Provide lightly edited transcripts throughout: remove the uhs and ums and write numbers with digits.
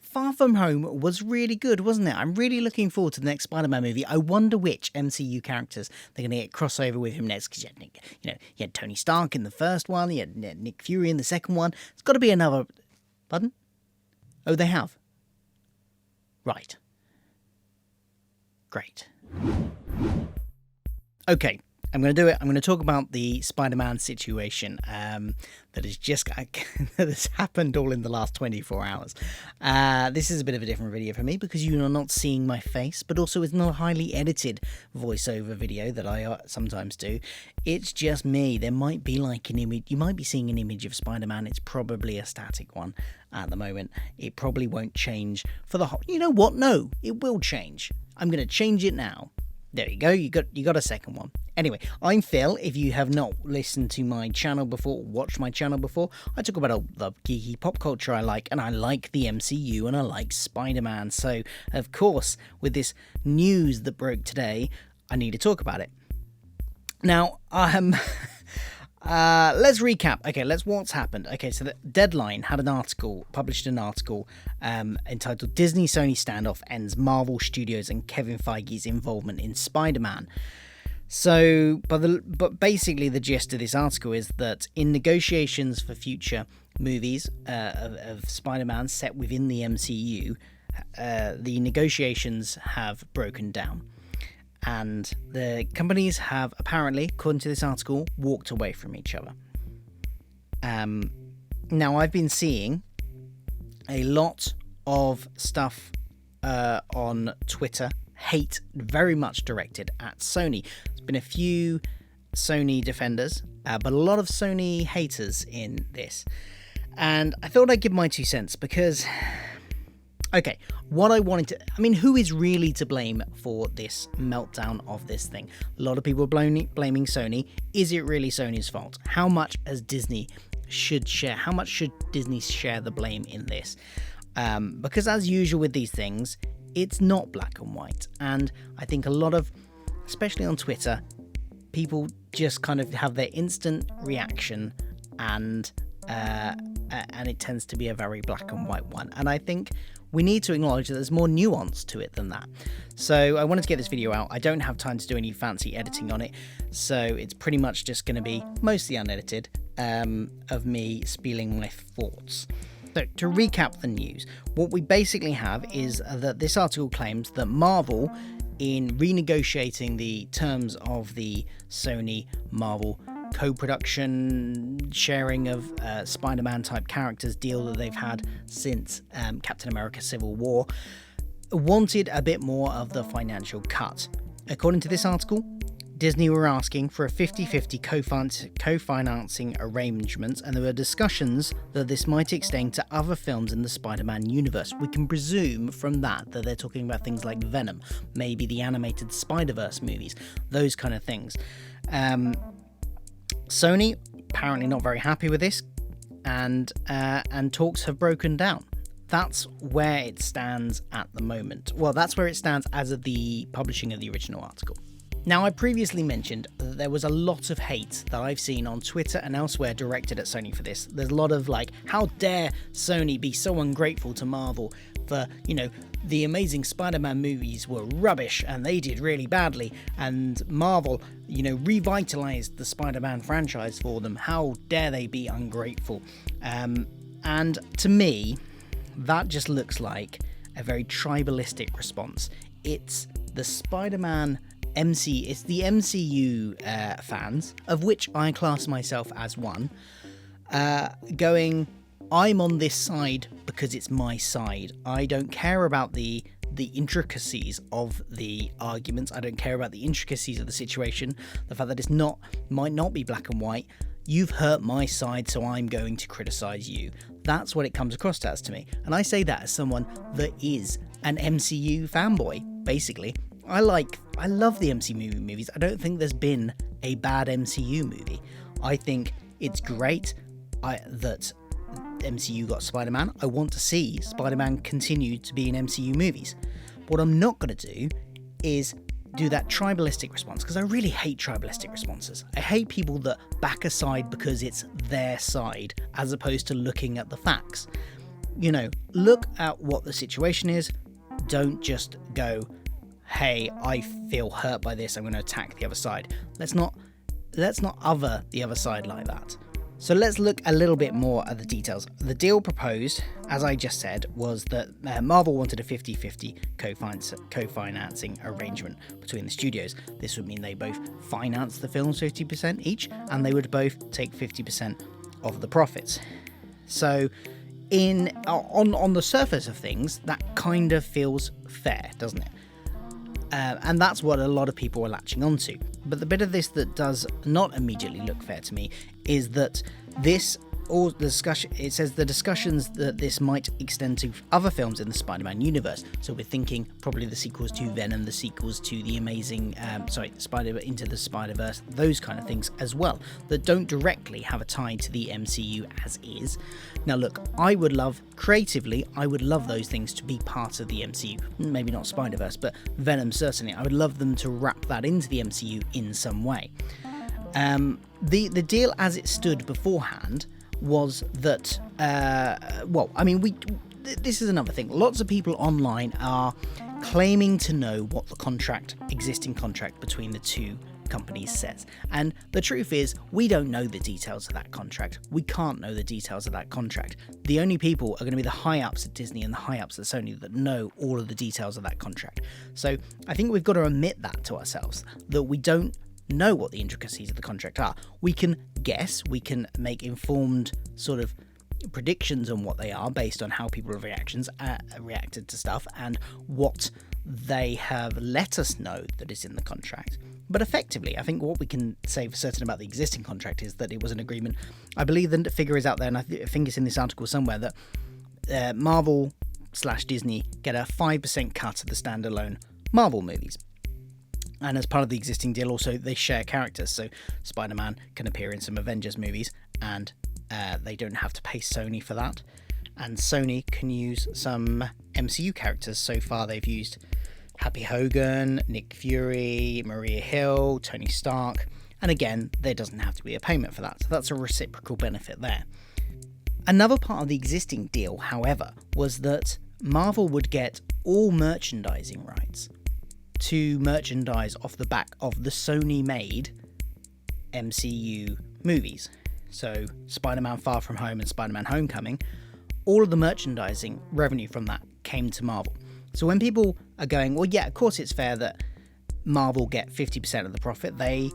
Far From Home was really good, wasn't it? I'm really looking forward to the next Spider-Man movie. I wonder which MCU characters they're going to get crossover with him next. Because you had Tony Stark in the first one, you had Nick Fury in the second one. It's got to be another. Pardon? Oh, they have. Right. Great. Okay. I'm going to do it. I'm going to talk about the Spider-Man situation that has happened all in the last 24 hours. This is a bit of a different video for me because you are not seeing my face, but also it's not a highly edited voiceover video that I sometimes do. It's just me. There might be like an image. You might be seeing an image of Spider-Man. It's probably a static one at the moment. It probably won't change for the whole. You know what? No, it will change. I'm going to change it now. There you go, you got a second one. Anyway, I'm Phil. If you have not listened to my channel before, watched my channel before, I talk about all the geeky pop culture I like, and I like the MCU, and I like Spider-Man. So, of course, with this news that broke today, I need to talk about it. Now, let's recap. Okay, what's happened. Okay, so the Deadline had published an article entitled Disney-Sony Standoff Ends Marvel Studios and Kevin Feige's Involvement in Spider-Man. So, but basically the gist of this article is that in negotiations for future movies of Spider-Man set within the MCU, the negotiations have broken down. And the companies have apparently, according to this article, walked away from each other. Now, I've been seeing a lot of stuff on Twitter, hate very much directed at Sony. There's been a few Sony defenders, but a lot of Sony haters in this. And I thought I'd give my 2 cents because... Okay, who is really to blame for this meltdown of this thing? A lot of people are blaming Sony. Is it really Sony's fault? How much should Disney share the blame in this? Because as usual with these things, it's not black and white. And I think a lot of, especially on Twitter, people just kind of have their instant reaction and it tends to be a very black and white one. And I think we need to acknowledge that there's more nuance to it than that. So I wanted to get this video out. I don't have time to do any fancy editing on it, so it's pretty much just going to be mostly unedited of me spilling my thoughts. So to recap the news, what we basically have is that this article claims that Marvel, in renegotiating the terms of the Sony-Marvel co-production sharing of Spider-Man type characters deal that they've had since Captain America Civil War, wanted a bit more of the financial cut. According to this article, Disney were asking for a 50-50 co-financing arrangement, and there were discussions that this might extend to other films in the Spider-Man universe. We can presume from that they're talking about things like Venom, maybe the animated Spider-Verse movies, those kind of things. Sony apparently not very happy with this, and talks have broken down. That's where it stands at the moment. Well, that's where it stands as of the publishing of the original article. Now, I previously mentioned that there was a lot of hate that I've seen on Twitter and elsewhere directed at Sony for this. There's a lot of like, how dare Sony be so ungrateful to Marvel for, the Amazing Spider-Man movies were rubbish and they did really badly, and Marvel, revitalized the Spider-Man franchise for them. How dare they be ungrateful? And to me, that just looks like a very tribalistic response. It's the Spider-Man it's the MCU fans, of which I class myself as one, going, I'm on this side because it's my side. I don't care about the intricacies of the arguments. I don't care about the intricacies of the situation. The fact that might not be black and white. You've hurt my side, so I'm going to criticize you. That's what it comes across as to me. And I say that as someone that is an MCU fanboy, basically. I love the MCU movies. I don't think there's been a bad MCU movie. I think it's great that MCU got Spider-Man. I want to see Spider-Man continue to be in MCU movies. What I'm not going to do is do that tribalistic response, because I really hate tribalistic responses. I hate people that back a side because it's their side, as opposed to looking at the facts. look at what the situation is. Don't just go, hey, I feel hurt by this, I'm going to attack the other side. Let's not other the other side like that. So let's look a little bit more at the details. The deal proposed, as I just said, was that Marvel wanted a 50-50 co-financing arrangement between the studios. This would mean they both finance the films 50% each, and they would both take 50% of the profits. So on the surface of things, that kind of feels fair, doesn't it? And that's what a lot of people are latching onto. But the bit of this that does not immediately look fair to me is that it says the discussions that this might extend to other films in the Spider-Man universe. So we're thinking probably the sequels to Venom, the sequels to the amazing, Into the Spider-Verse, those kind of things as well, that don't directly have a tie to the MCU as is. Now look, I would love those things to be part of the MCU. Maybe not Spider-Verse, but Venom certainly. I would love them to wrap that into the MCU in some way. The deal as it stood beforehand was that, this is another thing. Lots of people online are claiming to know what the existing contract between the two companies says. And the truth is, we don't know the details of that contract. We can't know the details of that contract. The only people are going to be the high-ups at Disney and the high-ups at Sony that know all of the details of that contract. So I think we've got to admit that to ourselves, that we don't know what the intricacies of the contract are. We can guess, we can make informed sort of predictions on what they are based on how people have reacted to stuff and what they have let us know that is in the contract. But effectively, I think what we can say for certain about the existing contract is that it was an agreement. I believe the figure is out there, and I think it's in this article somewhere, that Marvel/Disney get a 5% cut of the standalone Marvel movies. And as part of the existing deal, also, they share characters. So Spider-Man can appear in some Avengers movies, and they don't have to pay Sony for that. And Sony can use some MCU characters. So far, they've used Happy Hogan, Nick Fury, Maria Hill, Tony Stark. And again, there doesn't have to be a payment for that. So that's a reciprocal benefit there. Another part of the existing deal, however, was that Marvel would get all merchandising rights to merchandise off the back of the Sony-made MCU movies. So Spider-Man Far From Home and Spider-Man Homecoming, all of the merchandising revenue from that came to Marvel. So when people are going, well, yeah, of course it's fair that Marvel get 50% of the profit, they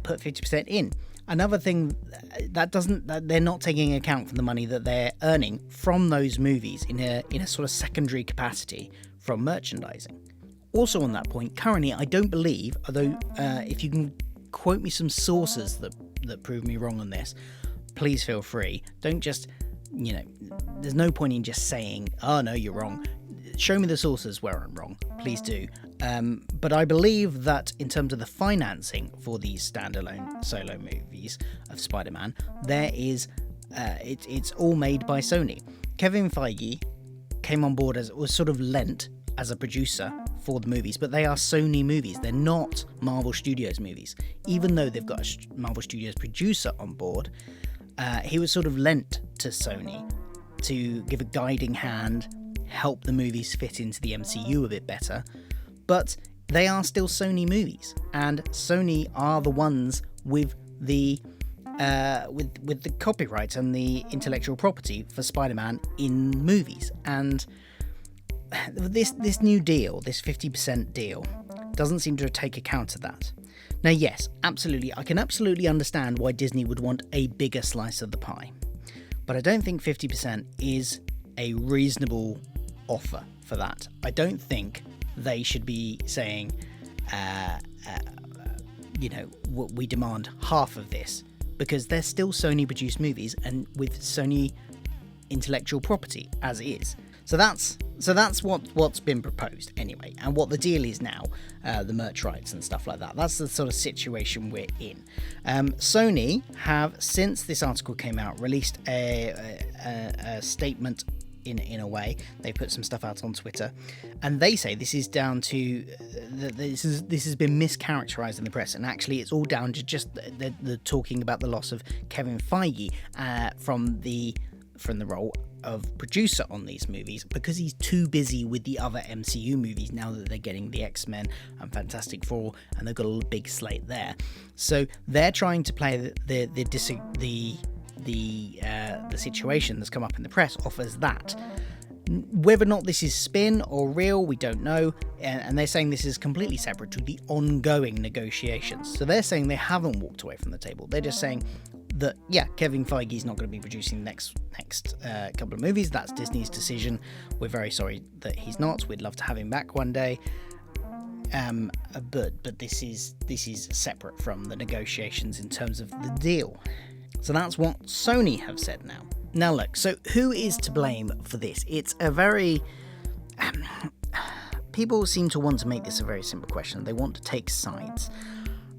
put 50% in. Another thing that they're not taking account from the money that they're earning from those movies in a sort of secondary capacity from merchandising. Also on that point, currently I don't believe, although if you can quote me some sources that prove me wrong on this, please feel free. Don't just, there's no point in just saying, oh no, you're wrong. Show me the sources where I'm wrong, please do. But I believe that in terms of the financing for these standalone solo movies of Spider-Man, there is, it's all made by Sony. Kevin Feige came on board was sort of lent as a producer for the movies, but they are Sony movies. They're not Marvel Studios movies. Even though they've got a Marvel Studios producer on board, he was sort of lent to Sony to give a guiding hand, help the movies fit into the MCU a bit better. But they are still Sony movies, and Sony are the ones with the with the copyright and the intellectual property for Spider-Man in movies. And this new deal, this 50% deal, doesn't seem to take account of that. Now, yes, absolutely, I can absolutely understand why Disney would want a bigger slice of the pie, but I don't think 50% is a reasonable offer for that. I don't think they should be saying, we demand half of this, because they're still Sony-produced movies and with Sony intellectual property as is. So that's what's been proposed anyway, and what the deal is now, the merch rights and stuff like that. That's the sort of situation we're in. Sony have, since this article came out, released a statement in a way. They put some stuff out on Twitter, and they say this is down to this has been mischaracterized in the press, and actually it's all down to just the talking about the loss of Kevin Feige from the role of producer on these movies because he's too busy with the other MCU movies now that they're getting the X-Men and Fantastic Four, and they've got a big slate there. So they're trying to play the situation that's come up in the press off as that. Whether or not this is spin or real, we don't know, and they're saying this is completely separate to the ongoing negotiations. So they're saying they haven't walked away from the table. They're just saying that, yeah, Kevin Feige's not going to be producing the next couple of movies. That's Disney's decision. We're very sorry that he's not. We'd love to have him back one day. But this is separate from the negotiations in terms of the deal. So that's what Sony have said now. Now look, so who is to blame for this? It's a very... people seem to want to make this a very simple question. They want to take sides.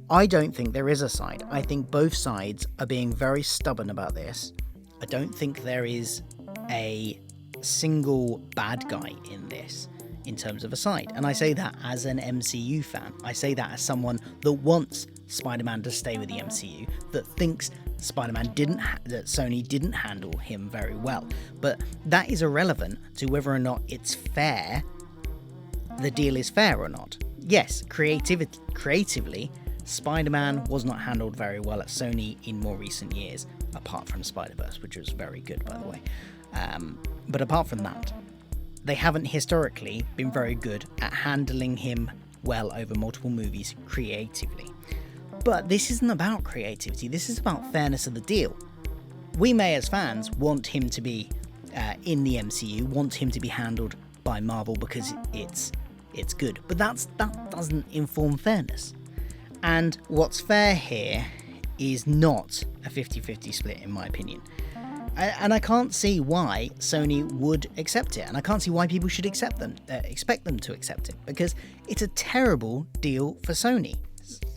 I don't think there is a side. I think both sides are being very stubborn about this. I don't think there is a single bad guy in this in terms of a side. And I say that as an MCU fan. I say that as someone that wants Spider-Man to stay with the MCU, that thinks Spider-Man that Sony didn't handle him very well. But that is irrelevant to whether or not it's fair, the deal is fair or not. Yes, creatively, Spider-Man was not handled very well at Sony in more recent years, apart from Spider-Verse, which was very good, by the way. But apart from that, they haven't historically been very good at handling him well over multiple movies creatively. But this isn't about creativity, this is about fairness of the deal. We may, as fans, want him to be in the MCU, want him to be handled by Marvel because it's good, but that doesn't inform fairness. And what's fair here is not a 50-50 split, in my opinion. And I can't see why Sony would accept it, and I can't see why people should expect them to accept it, because it's a terrible deal for Sony.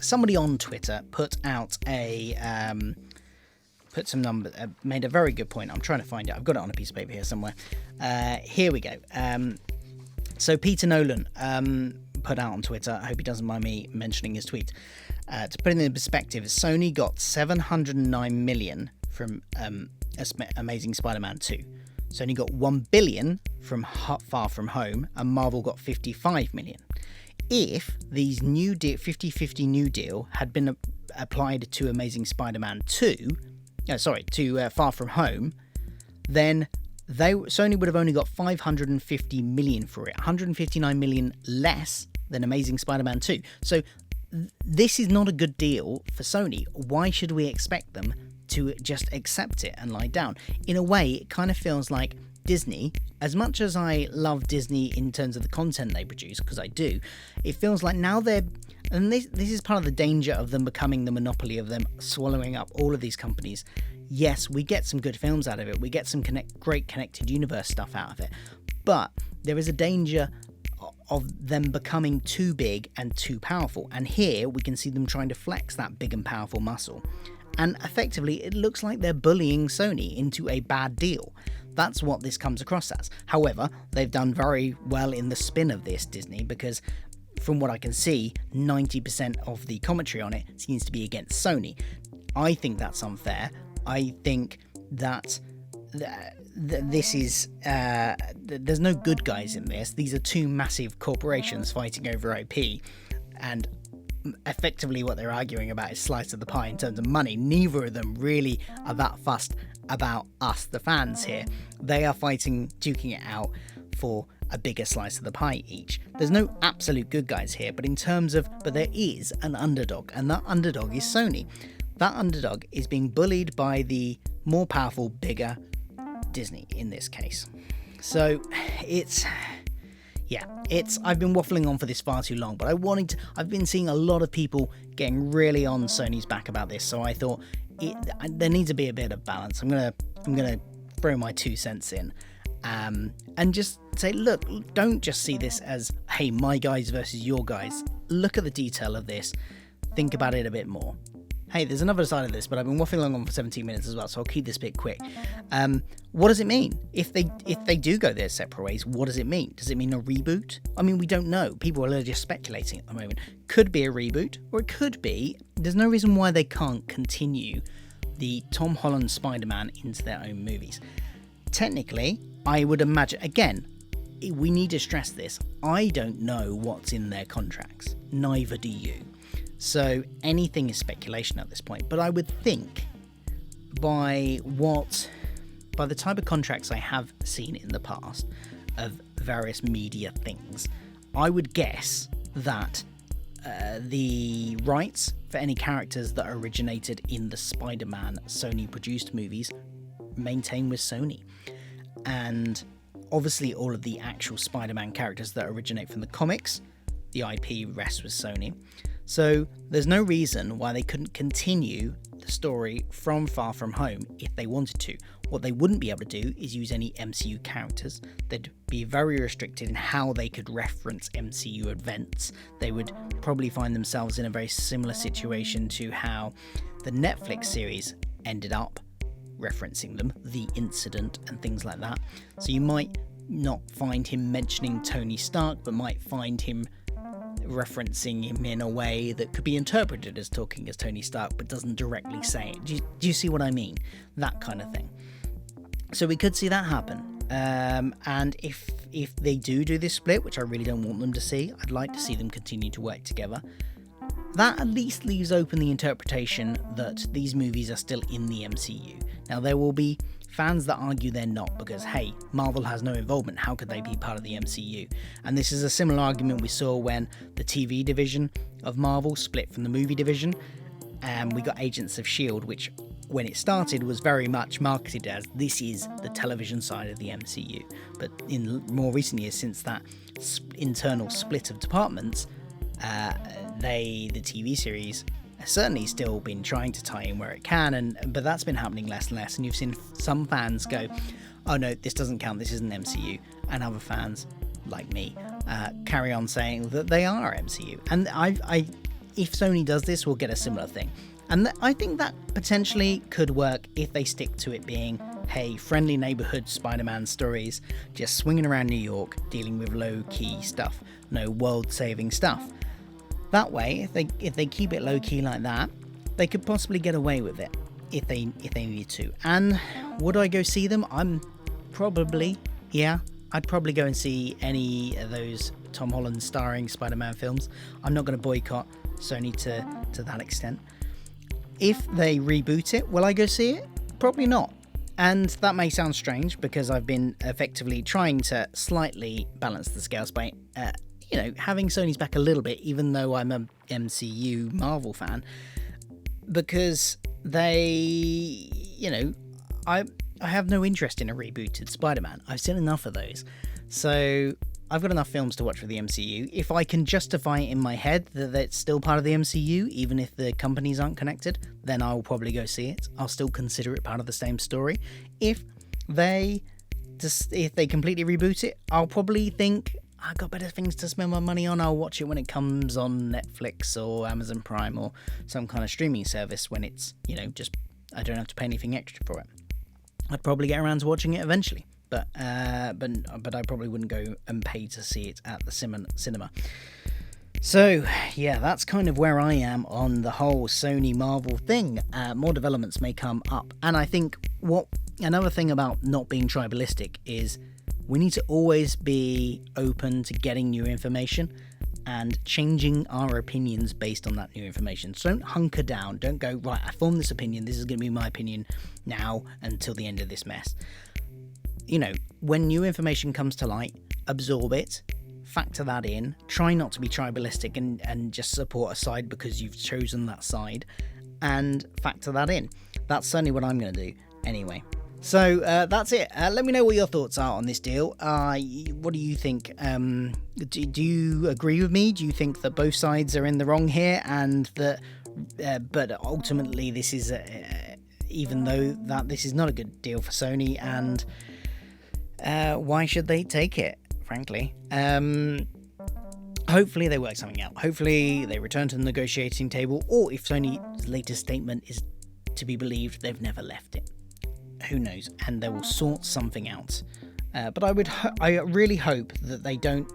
Somebody on Twitter put out made a very good point. I'm trying to find it. I've got it on a piece of paper here somewhere. Here we go. So Peter Nolan put out on Twitter, I hope he doesn't mind me mentioning his tweet, to put it in perspective, Sony got $709 million from Amazing Spider-Man 2. Sony got $1 billion from Far From Home, and Marvel got $55 million. If these new 50-50 new deal had been applied to Amazing Spider-Man 2, to Far From Home, then Sony would have only got $550 million for it, $159 million less than Amazing Spider-Man 2. So this is not a good deal for Sony. Why should we expect them to just accept it and lie down? In a way, it kind of feels like Disney, as much as I love Disney in terms of the content they produce, because I do, it feels like now and this is part of the danger of them becoming the monopoly of them swallowing up all of these companies. Yes, we get some good films out of it, we get some great connected universe stuff out of it, but there is a danger of them becoming too big and too powerful, and here we can see them trying to flex that big and powerful muscle, and effectively it looks like they're bullying Sony into a bad deal. That's what this comes across as. However, they've done very well in the spin of this, Disney, because from what I can see, 90% of the commentary on it seems to be against Sony. I think that's unfair. I think that this is... there's no good guys in this. These are two massive corporations fighting over IP, and effectively what they're arguing about is slice of the pie in terms of money. Neither of them really are that fussed about us, the fans here. They are duking it out for a bigger slice of the pie each. There's no absolute good guys here, but there is an underdog, and that underdog is Sony. That underdog is being bullied by the more powerful, bigger Disney in this case. So I've been waffling on for this far too long, but I've been seeing a lot of people getting really on Sony's back about this, so I thought there needs to be a bit of balance. I'm gonna throw my 2 cents in, and just say, look, don't just see this as, hey, my guys versus your guys. Look at the detail of this. Think about it a bit more. Hey, there's another side of this, but I've been waffling on for 17 minutes as well, so I'll keep this bit quick. What does it mean? If they do go their separate ways, what does it mean? Does it mean a reboot? I mean, we don't know. People are just speculating at the moment. Could be a reboot, or it could be... There's no reason why they can't continue the Tom Holland Spider-Man into their own movies. technically, I would imagine, again, we need to stress this, I don't know what's in their contracts, neither do you. So anything is speculation at this point, but I would think by the type of contracts I have seen in the past of various media things, I would guess that the rights for any characters that originated in the Spider-Man Sony produced movies maintain with Sony. And obviously all of the actual Spider-Man characters that originate from the comics, the IP rests with Sony. So there's no reason why they couldn't continue the story from Far From Home if they wanted to. What they wouldn't be able to do is use any MCU characters. They'd be very restricted in how they could reference MCU events. They would probably find themselves in a very similar situation to how the Netflix series ended up referencing them, The Incident and things like that. So you might not find him mentioning Tony Stark, but might find him referencing him in a way that could be interpreted as talking as Tony Stark, but doesn't directly say it. Do you see what I mean? That kind of thing. So we could see that happen. And if they do this split, which I really don't want them to see, I'd like to see them continue to work together. That at least leaves open the interpretation that these movies are still in the MCU. Now, there will be fans that argue they're not because, hey, Marvel has no involvement, how could they be part of the MCU? And this is a similar argument we saw when the TV division of Marvel split from the movie division, and we got Agents of S.H.I.E.L.D., which, when it started, was very much marketed as this is the television side of the MCU. But in more recent years, since that internal split of departments, the TV series has certainly still been trying to tie in where it can, but that's been happening less and less. And you've seen some fans go, "Oh no, this doesn't count. This isn't MCU," and other fans, like me, carry on saying that they are MCU. And if Sony does this, we'll get a similar thing. And I think that potentially could work if they stick to it being, hey, friendly neighborhood Spider-Man stories, just swinging around New York, dealing with low-key stuff, no world-saving stuff. That way, if they keep it low-key like that, they could possibly get away with it if they needed to. And would I go see them? I'd probably go and see any of those Tom Holland starring Spider-Man films. I'm not going to boycott Sony to that extent. If they reboot it, will I go see it? Probably not. And that may sound strange because I've been effectively trying to slightly balance the scales by having Sony's back a little bit, even though I'm a MCU Marvel fan, because they, I have no interest in a rebooted Spider-Man. I've seen enough of those. So I've got enough films to watch for the MCU. If I can justify it in my head that it's still part of the MCU, even if the companies aren't connected, then I'll probably go see it. I'll still consider it part of the same story. If they completely reboot it, I'll probably think, I've got better things to spend my money on. I'll watch it when it comes on Netflix or Amazon Prime or some kind of streaming service when it's, just I don't have to pay anything extra for it. I'd probably get around to watching it eventually, but I probably wouldn't go and pay to see it at the cinema. So, yeah, that's kind of where I am on the whole Sony Marvel thing. More developments may come up. And I think another thing about not being tribalistic is we need to always be open to getting new information and changing our opinions based on that new information. So don't hunker down. Don't go, right, I formed this opinion. This is going to be my opinion now until the end of this mess. When new information comes to light, absorb it, factor that in, try not to be tribalistic and just support a side because you've chosen that side, and factor that in. That's certainly what I'm going to do anyway. So that's it. Let me know what your thoughts are on this deal. What do you think? Do you agree with me? Do you think that both sides are in the wrong here, and that but ultimately this is even though that this is not a good deal for Sony, and why should they take it, frankly? Hopefully they work something out. Hopefully they return to the negotiating table, or if Sony's latest statement is to be believed, they've never left it. Who knows? And they will sort something out. But I really hope that they don't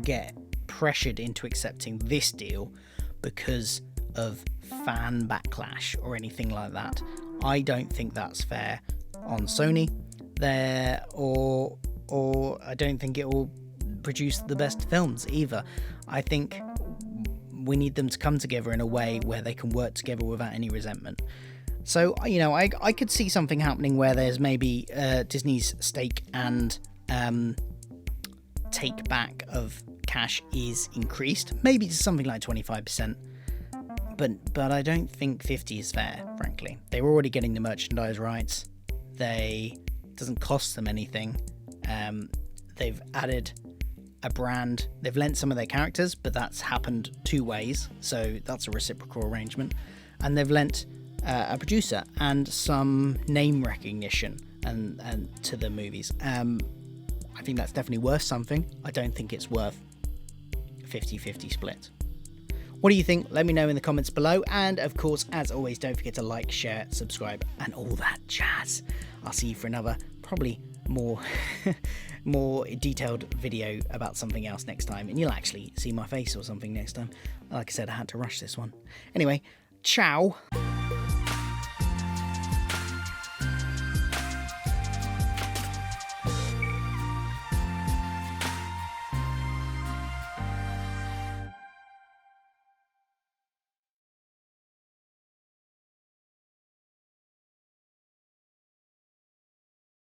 get pressured into accepting this deal because of fan backlash or anything like that. I don't think that's fair on Sony. there, or I don't think it will produce the best films either. I think we need them to come together in a way where they can work together without any resentment. So, you know, I could see something happening where there's maybe Disney's stake and take back of cash is increased, maybe to something like 25%. But I don't think 50 is fair, frankly. They were already getting the merchandise rights. It doesn't cost them anything. They've added a brand. They've lent some of their characters, but that's happened two ways, so that's a reciprocal arrangement. And they've lent a producer and some name recognition and to the movies. I think that's definitely worth something. I don't think it's worth 50-50 split. What do you think? Let me know in the comments below. And of course, as always, don't forget to like, share, subscribe, and all that jazz. I'll see you for another, probably more detailed video about something else next time. And you'll actually see my face or something next time. Like I said, I had to rush this one. Anyway, ciao.